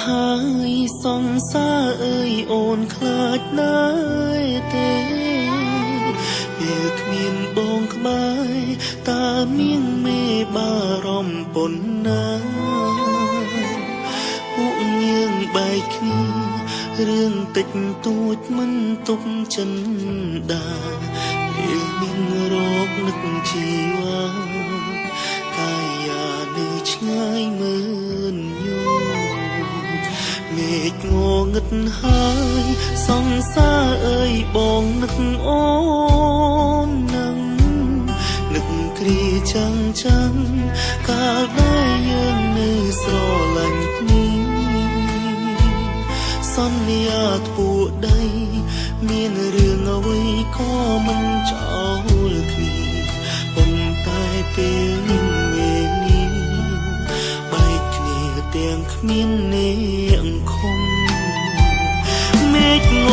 ហើយសង្សារអើយអូនខ្លាចណាស់ទេពេលគ្មានបងក្បែរតើមានមេបារម្ភប៉ុណ្ណាពួកយើងបែកគ្នារឿងតិចតួចមិនទុកចិនដាពេលមានរោគនឹកជីវ៉ាកាយានៅឆ្ងាយមើលញោមេឃងងឹតហើយសង្សារអើយបងនឹកអូននឹងនឹកគ្រាចាំងកាលដែលយើងនៅស្រឡាញ់គ្នាសន្យាធ្ពួដីមានរឿងអ្វីក៏មិនចោលគ្នាប៉ុន្តែពេលនេះមេនេះបែកគ្នាទាំងគ្មានអ្នកខំមេឃង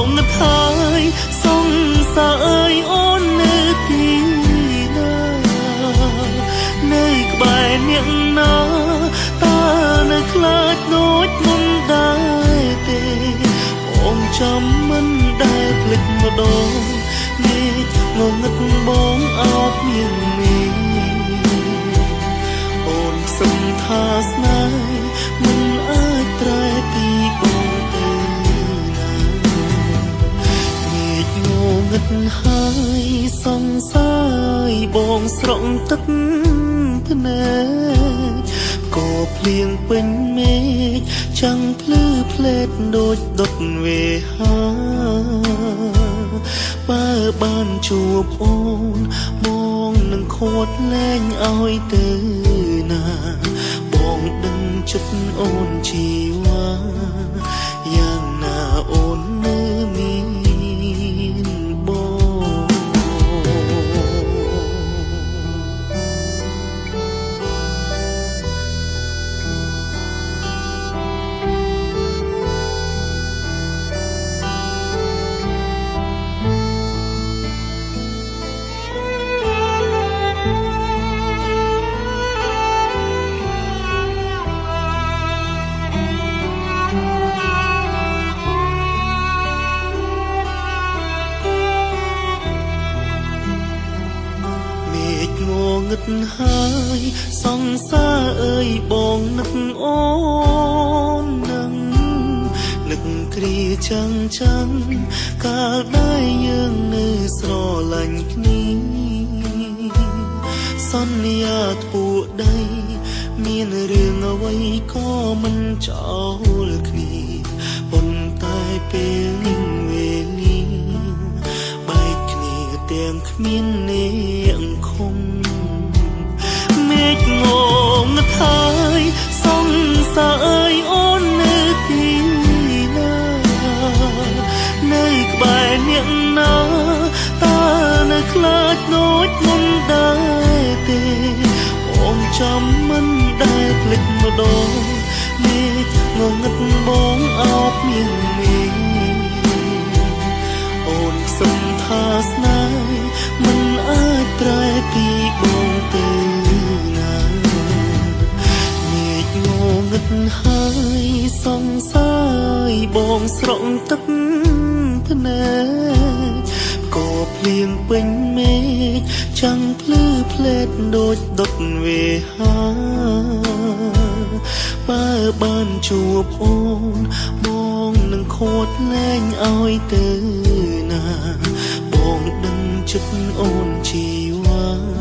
ងឹតហើយសង្សារអើយអូននៅទីណានៅក្បែរអ្នកណាតើនៅខ្លាចដូចមុនដែរទេបងចាំមិនដែលភ្លេចម្ដងមេឃងងឹតបងអោបមានមេអូនសឹមថាស្នេហ៍មិនអាចត្រែពីបងទៅណាមេឃងងឹតហើយសង្សារបងស្រង់ទឹកភ្នែកក៏ភ្លៀងពេញមេឃចាំងភ្លឺផ្លេតដូចដុតវេហាបើបានជួបអូនបងនឹងខួតលែងឲ្យទៅណាបងដឹងចិត្តអូនជីវ៉ាយ៉ាងណាអូននៅមានបងងឹតហើយសង្សារអើយបងនឹកអូននឹងនឹកគ្រាចាំងកាលដែលយើងនៅស្រឡាញ់គ្នាសន្យាធ្ពួដីមានរឿងអ្វីក៏មិនចោលគ្នាប៉ុន្តែពេលនេះវេលាបែកគ្នាទាំងគ្មានអ្នកខំមេឃងងឹតហើយសង្សារអើយអូននៅទីណានៅក្បែរអ្នកណាតើនៅខ្លាចដូចមុនដែរទេបងចាំមិនដែលភ្លេចម្ដងមេឃងងឹតបងអោបមានមេអូនសឹមថាស្នេហ៍មិនអាចត្រែពីបងទៅងឹតហើយសង្សារបងស្រង់ទឹកភ្នែកក៏ភ្លៀងពេញមេឃចាំងភ្លឺផ្លេតដូចដុតវេហាបើបានជួបអូនបងនឹងខួតលែងឲ្យទៅណាបងដឹងចិត្តអូនជីវ៉ា